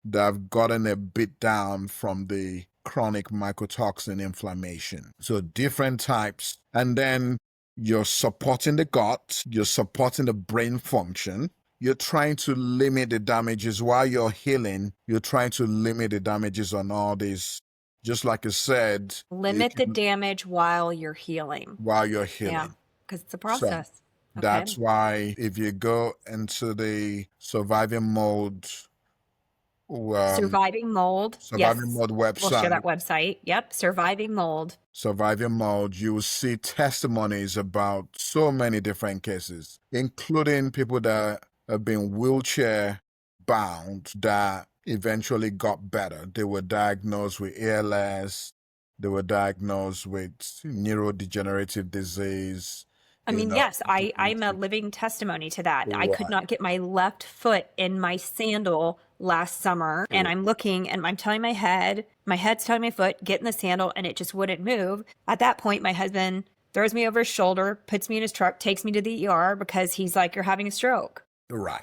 that have gotten a bit down from the chronic mycotoxin inflammation. So different types. And then you're supporting the gut, you're supporting the brain function. You're trying to limit the damages while you're healing. You're trying to limit the damages on all these. Just like I said, it Limit the can, damage while you're healing. while you're Yeah, healing. because it's a So process. Okay. that's why if you go into the um, Surviving mold. surviving Yes. mode We'll share website, that website. Yep. Surviving mold. surviving mode, you will see testimonies about so many different cases, including people that have been wheelchair bound that eventually got better. They were diagnosed with ALS, they were diagnosed with neurodegenerative disease, I mean, yes, I'm a disease. living testimony to that. I could Right. not get my left foot in my sandal last summer, and I'm looking and I'm telling my head's telling my foot, get in the sandal, and it just wouldn't move. At that point, my husband throws me over his shoulder, puts me in his truck, takes me to the ER because he's like, you're having a stroke. Right.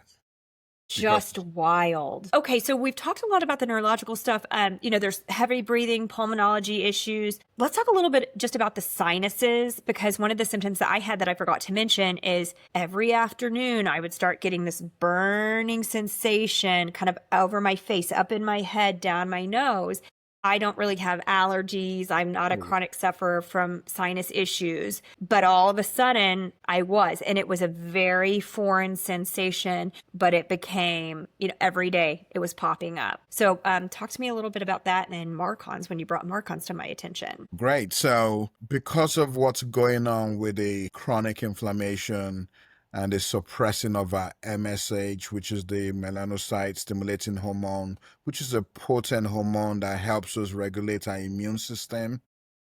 Just Because wild. Okay, so we've talked a lot about the neurological stuff. There's heavy breathing, pulmonology issues. Let's talk a little bit just about the sinuses, because one of the symptoms that I had that I forgot to mention is every afternoon I would start getting this burning sensation kind of over my face, up in my head, down my nose. I don't really have allergies. I'm not a chronic sufferer from sinus issues, but all of a sudden I was, and it was a very foreign sensation, but it became, every day it was popping up. So, talk to me a little bit about that and then Marcons when you brought Marcons to my attention. great. So, because of what's going on with the chronic inflammation and the suppressing of our MSH, which is the melanocyte stimulating hormone, which is a potent hormone that helps us regulate our immune system.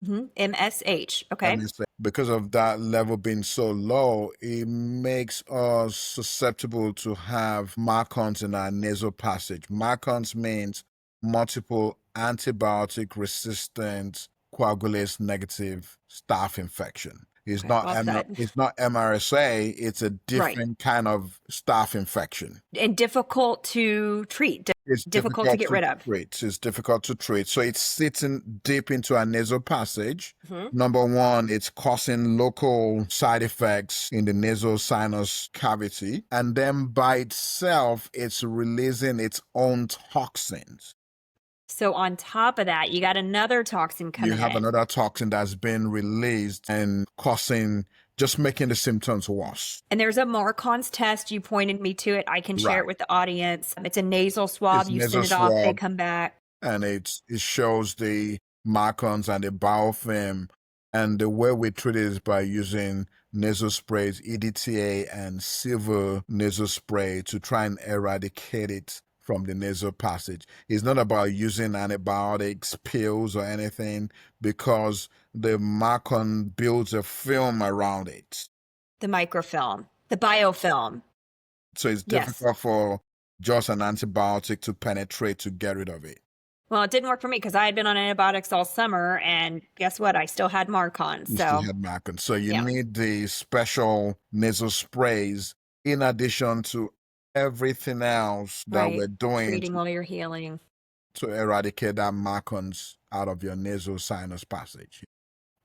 MSH. And Okay. it's because of that level being so low, it makes us susceptible to have MACONs in our nasal passage. MACONs means multiple antibiotic resistant coagulase negative staph infection. Okay. Well said. It's not MRSA, it's a Right. different kind of staph infection. And difficult to treat, It's difficult to difficult get to rid of. treat. It's difficult to treat. So it's sitting deep into our nasal passage. Mhm. Number one, it's causing local side effects in the nasal sinus cavity. And then by itself, it's releasing its own toxins. So on top of that, you got another toxin You coming have in. another toxin that's been released and causing, just making the symptoms worse. And there's a Marcon's test. You pointed me to it. I can share it Right. with the audience. It's a nasal swab. It's You nasal send it off, they swab, come back. and it shows the markers and the biofilm. And the way we treat it is by using nasal sprays, EDTA and silver nasal spray to try and eradicate it from the nasal passage. It's not about using antibiotics, pills, or anything because the marcon builds a film around it. The microfilm, the biofilm. So it's Yes. difficult for just an antibiotic to penetrate to get rid of it. Well, it didn't work for me because I had been on antibiotics all summer, and guess what? I still had Marcon. You still So, had Macron. So you yeah, need the special nasal sprays in addition to everything else that right. we're doing Treating while you're healing. to eradicate that Macrons out of your nasal sinus passage.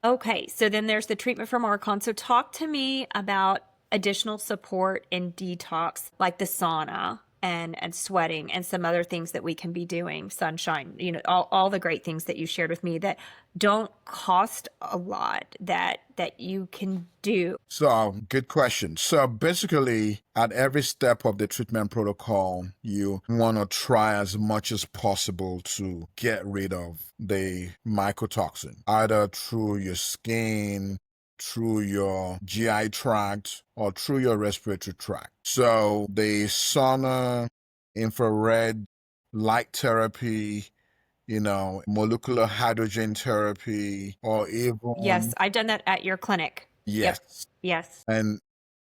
Okay, so then there's the treatment for Marcon. So talk to me about additional support in detox, like the sauna and sweating and some other things that we can be doing, sunshine, all the great things that you shared with me that don't cost a lot that you can do. So, good question. So, basically, at every step of the treatment protocol, you want to try as much as possible to get rid of the mycotoxin, either through your skin, through your GI tract, or through your respiratory tract. So, the sauna, infrared light therapy, molecular hydrogen therapy, or Yes, even, I've done that at your clinic. Yep. yes, Yes. and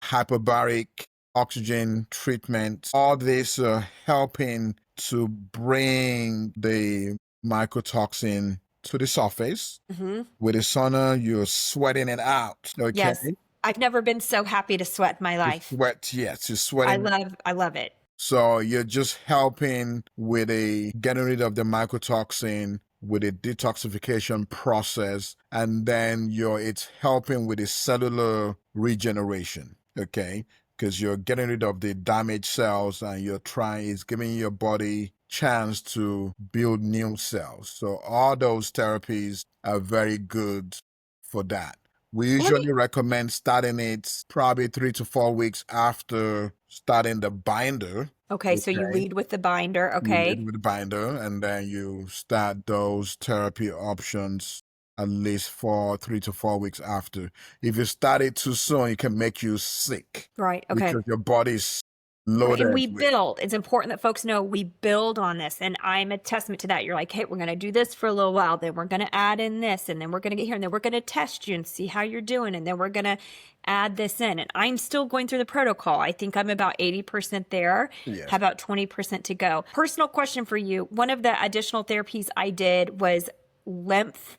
hyperbaric oxygen treatment. All these are helping to bring the mycotoxin to the surface. Hmm. With the sauna, you're sweating it out. Okay. Yes. I've never been so happy to sweat in my You life. sweat, yes, you're I sweating. love it. So you're just helping with a getting rid of the mycotoxin with a detoxification process, and then it's helping with the cellular regeneration. Okay, because you're getting rid of the damaged cells, and it's giving your body chance to build new cells. So all those therapies are very good for that. We Let me usually recommend starting it probably 3 to 4 weeks after starting the binder. Okay, so you Okay. lead with the binder, You lead okay? with the binder and then you start those therapy options at least for 3 to 4 weeks after. If you start it too soon, it can make you sick Right, okay. because your body's Right, and we loaded with. build. It's important that folks know we build on this, and I'm a testament to that. You're like, hey, we're going to do this for a little while, then we're going to add in this, and then we're going to get here, and then we're going to test you and see how you're doing, and then we're going to add this in. And I'm still going through the protocol. I think I'm about 80% there, Yes. have about 20% to go. Personal question for you. One of the additional therapies I did was lymph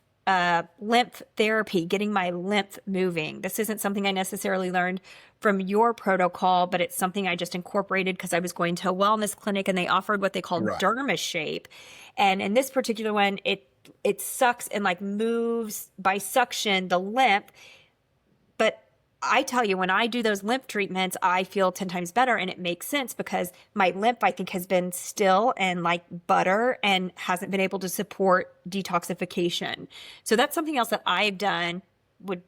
therapy, getting my lymph moving. This isn't something I necessarily learned from your protocol, but it's something I just incorporated because I was going to a wellness clinic and they offered what they call Right. derma shape. And in this particular one, it sucks and like moves by suction the lymph. But I tell you, when I do those lymph treatments, I feel 10 times better. And it makes sense because my lymph, I think, has been still and like butter and hasn't been able to support detoxification. So that's something else that I've done. Would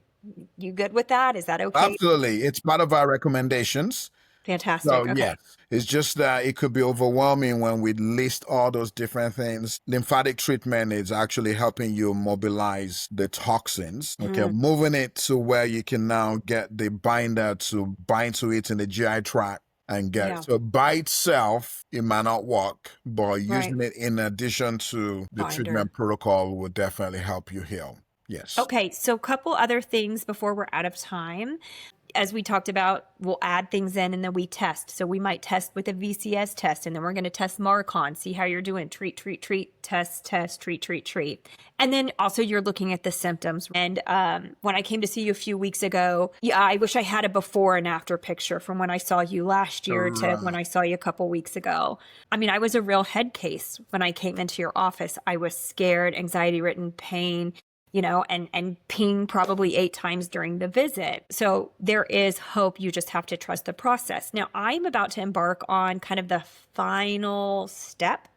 you good with that? Is that okay? Absolutely. It's part of our recommendations. So, Fantastic. Okay. yes, it's just that it could be overwhelming when we list all those different things. Lymphatic treatment is actually helping you mobilize the toxins. Okay, Mm, moving it to where you can now get the binder to bind to it in the GI tract and get it. yeah. So by itself, it might not work, but Right. using it in addition to the Binder. treatment protocol will definitely help you heal. Yes. Okay, so a couple other things before we're out of time. As we talked about, we'll add things in and then we test. So we might test with a VCS test and then we're going to test Marcon, see how you're doing. Treat, treat, treat, test, test, treat, treat, treat. And then also you're looking at the symptoms. And when I came to see you a few weeks ago, yeah, I wish I had a before and after picture from when I saw you last year to when Right. I saw you a couple weeks ago. I mean, I was a real head case when I came into your office. I was scared, anxiety ridden, pain, and ping probably 8 times during the visit. So there is hope. You just have to trust the process. Now, I'm about to embark on kind of the final step,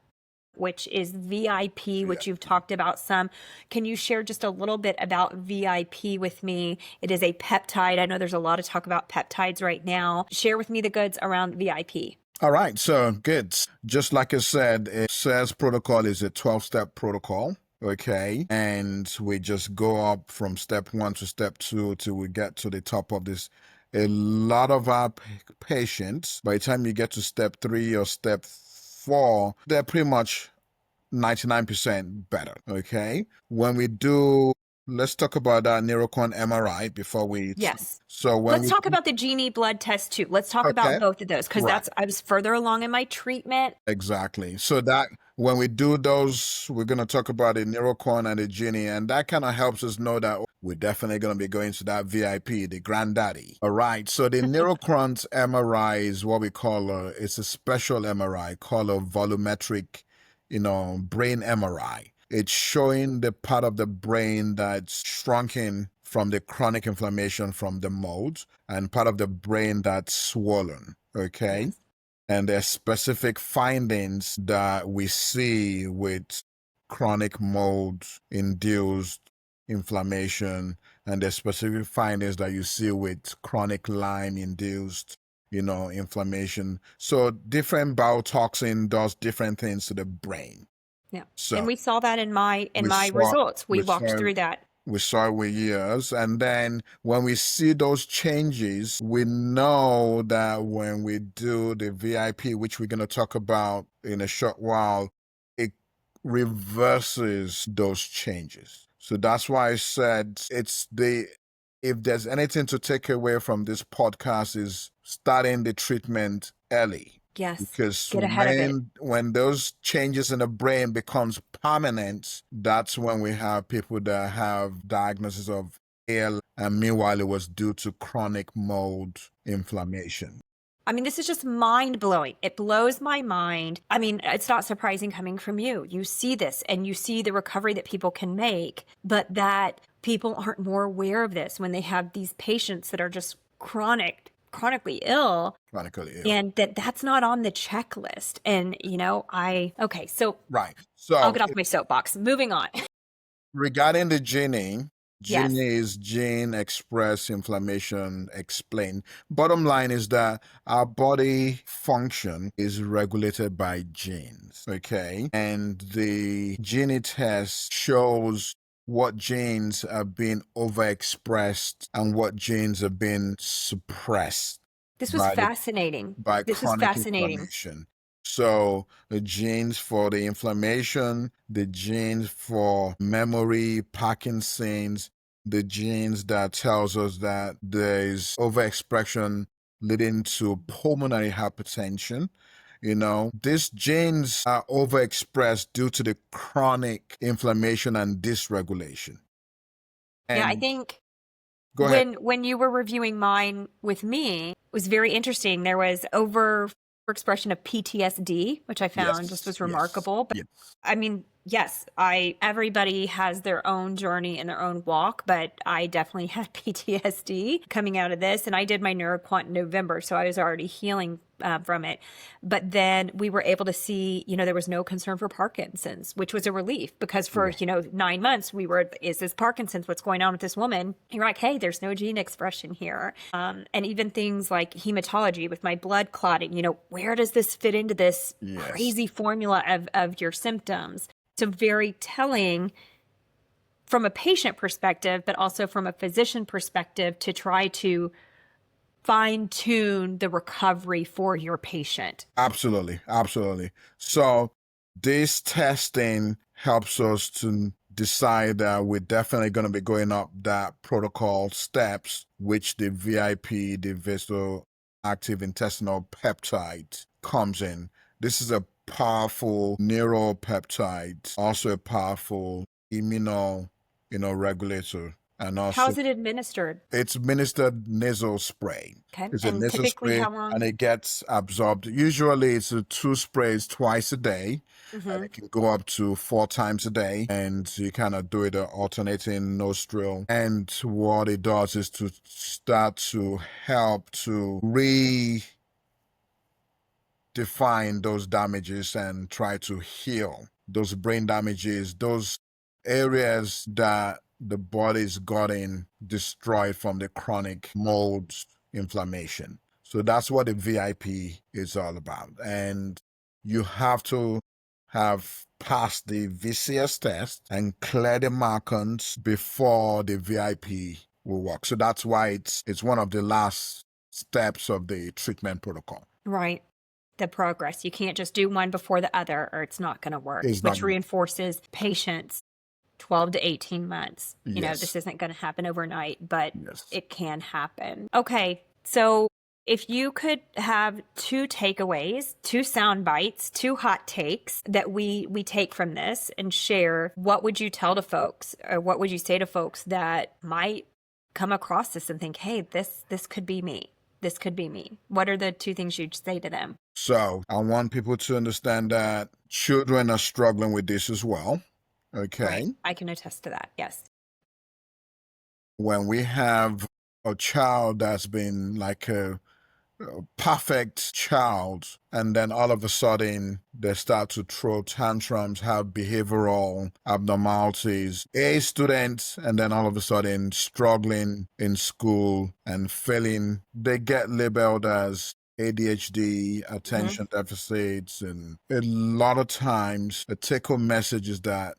which is VIP, Yeah. which you've talked about some. Can you share just a little bit about VIP with me? It is a peptide. I know there's a lot of talk about peptides right now. Share with me the goods around VIP. All right, so good. Just like I said, it says protocol is a 12-step protocol. Okay, and we just go up from step 1 to step 2 till we get to the top of this. A lot of our patients, by the time you get to step 3 or step 4, they're pretty much 99% better. Okay, when we do, let's talk about that Neurocon MRI before we. Yes. So when Let's we, talk about the Genie blood test too. Let's talk okay, about both of those because right. I was further along in my treatment. Exactly. So that when we do those, we're going to talk about the Neurocorn and the Genie, and that kind of helps us know that we're definitely going to be going to that VIP, the granddaddy. All right. So the Neurocorn's MRI is what we call it's a special MRI called a volumetric, brain MRI. It's showing the part of the brain that's shrunken from the chronic inflammation from the mold and part of the brain that's swollen. Okay. Yes. And there's specific findings that we see with chronic mold induced inflammation, and there's specific findings that you see with chronic Lyme induced, inflammation. So different biotoxin does different things to the brain. Yeah. And So we saw that in we my saw results. We we walked saw through that. we saw it with years. And then when we see those changes, we know that when we do the VIP, which we're going to talk about in a short while, it reverses those changes. So that's why I said if there's anything to take away from this podcast is starting the treatment early. Yes. Because Get ahead of it. when those changes in the brain becomes permanent, that's when we have people that have diagnosis of AL, and meanwhile it was due to chronic mold inflammation. I mean, this is just mind blowing. It blows my mind. I mean, it's not surprising coming from you. You see this and you see the recovery that people can make, but that people aren't more aware of this when they have these patients that are just chronically ill, Chronically ill. and that's not on the checklist. And, okay, so Right. I'll So get off my soapbox. Moving on. regarding the gene Yes. is gene express inflammation explained. Bottom line is that our body function is regulated by genes. Okay. And the gene test shows what genes are being overexpressed and what genes are being suppressed This was by fascinating. This is chronic fascinating. inflammation. So the genes for the inflammation, the genes for memory, Parkinson's, the genes that tells us that there is overexpression leading to pulmonary hypertension. These genes are overexpressed due to the chronic inflammation and dysregulation. Yeah, I And think go ahead. when you were reviewing mine with me, it was very interesting. There was overexpression of PTSD, which I found just Yes, was yes, remarkable. But yes. I mean, yes, everybody has their own journey and their own walk, but I definitely had PTSD coming out of this, and I did my neuroquant in November, so I was already healing from it. But then we were able to see, there was no concern for Parkinson's, which was a relief because for, 9 months is this Parkinson's? What's going on with this woman? You're like, hey, there's no gene expression here. And even things like hematology with my blood clotting, where does this fit into this crazy formula of your symptoms? So very telling from a patient perspective, but also from a physician perspective to try to fine tune the recovery for your patient. Absolutely, absolutely. So this testing helps us to decide that we're definitely going to be going up that protocol steps, which the VIP, the vasoactive intestinal peptide, comes in. This is a powerful neuropeptide, also a powerful immuno, regulator, and also How's it administered? it's administered nasal spray. Okay. It's a And nasal typically spray how long? and it gets absorbed. Usually it's two sprays twice a day and Hmm. it can go up to 4 times a day. And you kind of do it alternating nostril. And what it does is to start to help to redefine those damages and try to heal those brain damages, those areas that the body's gotten destroyed from the chronic mold inflammation. So that's what the VIP is all about. And you have to have passed the VCS test and clear the markings before the VIP will work. So that's why it's one of the last steps of the treatment protocol. Right. The progress. You can't just do one before the other or it's not going to work, It's not which good. reinforces patience 12 to 18 months. Yes. This isn't going to happen overnight, but Yes. it can happen. Okay. So if you could have two takeaways, two sound bites, two hot takes that we take from this and share, what would you tell to folks or what would you say to folks that might come across this and think, hey, this could be me. This could be me. What are the two things you'd say to them? So I want people to understand that children are struggling with this as well. Okay. Right. I can attest to that. Yes. When we have a child that's been like a perfect child, and then all of a sudden they start to throw tantrums, have behavioral abnormalities, a student, and then all of a sudden struggling in school and failing, they get labeled as ADHD, attention deficits, and a lot of times the take-home message is that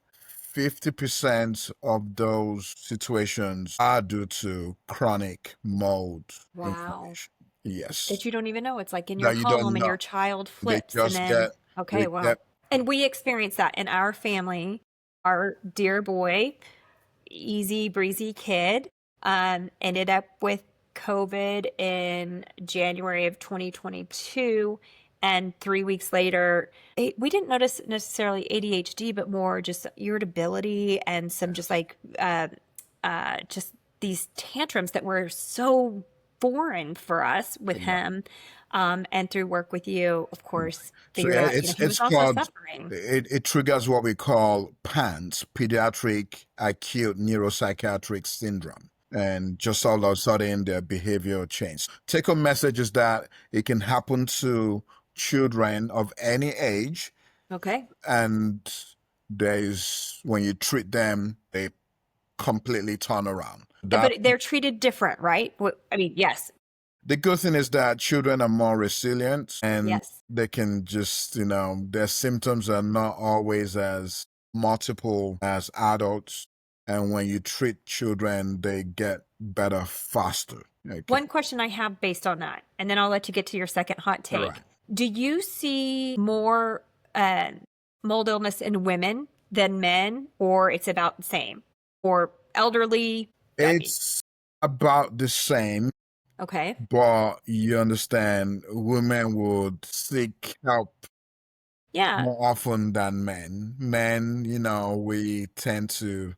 50% of those situations are due to chronic mold inflammation. Yes. That you don't even know. It's like in your That you don't home and know. your child They flips and just then, okay, they wow. get, And we experienced that in our family. Our dear boy, easy breezy kid, ended up with COVID in January of 2022. And 3 weeks later, we didn't notice necessarily ADHD, but more just irritability and some just like just these tantrums that were so foreign for us with him. And through work with you, of course, so figured out, he was it's also called, suffering. it triggers what we call PANS, Pediatric Acute Neuropsychiatric Syndrome. And just all of a sudden, their behavior change. Take home message is that it can happen to children of any age. Okay. And when you treat them, they completely turn around. But they're treated different, right? I mean, yes. The good thing is that children are more resilient and Yes. they can just, their symptoms are not always as multiple as adults. And when you treat children, they get better faster. Okay. One question I have based on that, and then I'll let you get to your second hot take. Right. Do you see more mold illness in women than men, or it's about the same? Or elderly? It's about the same. Okay. But you understand, women would seek help more often than men. Men, we tend to,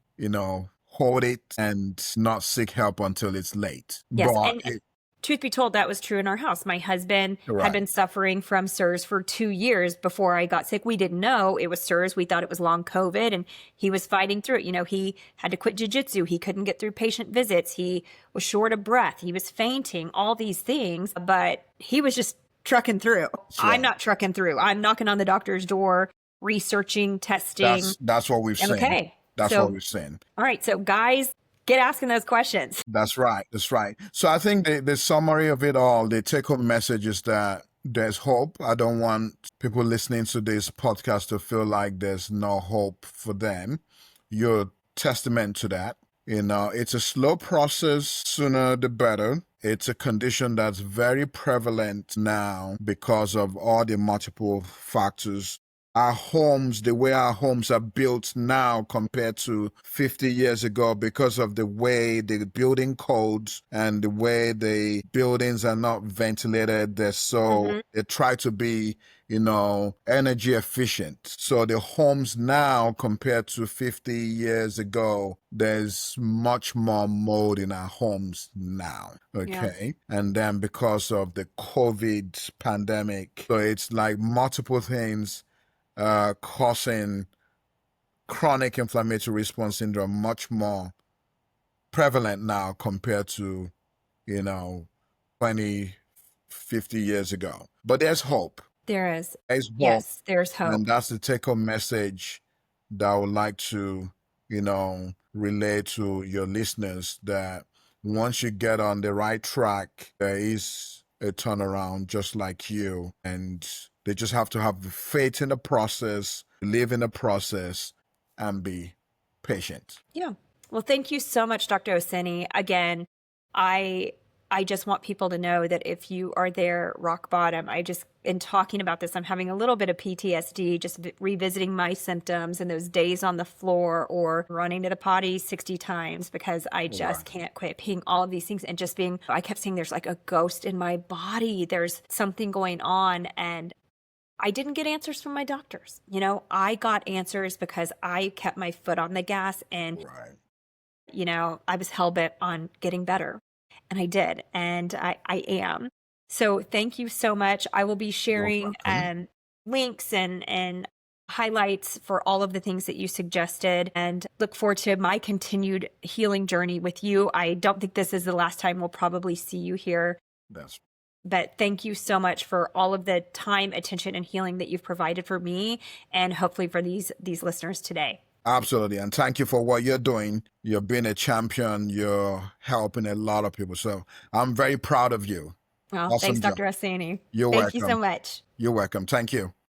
hold it and not seek help until it's late. Yes. But And truth be told, that was true in our house. My husband Right. had been suffering from SIRS for 2 years before I got sick. We didn't know it was SIRS. We thought it was long COVID, and he was fighting through it. He had to quit jujitsu. He couldn't get through patient visits. He was short of breath. He was fainting, all these things, but he was just trucking through. Right. I'm not trucking through. I'm knocking on the doctor's door, researching, testing. That's what we've seen. Okay. That's what we've seen. All right. So guys, get asking those questions. That's right. That's right. So I think the summary of it all, the take-home message is that there's hope. I don't want people listening to this podcast to feel like there's no hope for them. You're a testament to that. It's a slow process, sooner the better. It's a condition that's very prevalent now because of all the multiple factors our homes, the way our homes are built now compared to 50 years ago, because of the way the building codes and the way the buildings are not ventilated. They try to be, energy efficient. So the homes now compared to 50 years ago, there's much more mold in our homes now. Yeah. Okay. And then because of the COVID pandemic, so it's like multiple things causing chronic inflammatory response syndrome much more prevalent now compared to, you know, 20, 50 years ago. But there's hope. There is. There's hope. Yes, there's And hope. that's the take home message that I would like to, relay to your listeners, that once you get on the right track, there is a turnaround just like you. And they just have to have the faith in the process, live in the process, and be patient. Yeah. Well, thank you so much, Dr. Oseni. Again, I I just want people to know that if you are there rock bottom, in talking about this, I'm having a little bit of PTSD, just revisiting my symptoms and those days on the floor or running to the potty 60 times because I just Right. can't quit peeing, all of these things. And just being, I kept saying there's like a ghost in my body. There's something going on. And I didn't get answers from my doctors. I got answers because I kept my foot on the gas and, Right. I was hell bent on getting better. And I did. And I am. So thank you so much. I will be You're sharing welcome. links and highlights for all of the things that you suggested and look forward to my continued healing journey with you. I don't think this is the last time we'll probably see you here. That's But thank you so much for all of the time, attention, and healing that you've provided for me and hopefully for these listeners today. absolutely. And thank you for what you're doing. You're being a champion. You're helping a lot of people. So I'm very proud of you. Well, thanks, Awesome job. Dr. Asani. You're Thank you so welcome. much. You're welcome. Thank you.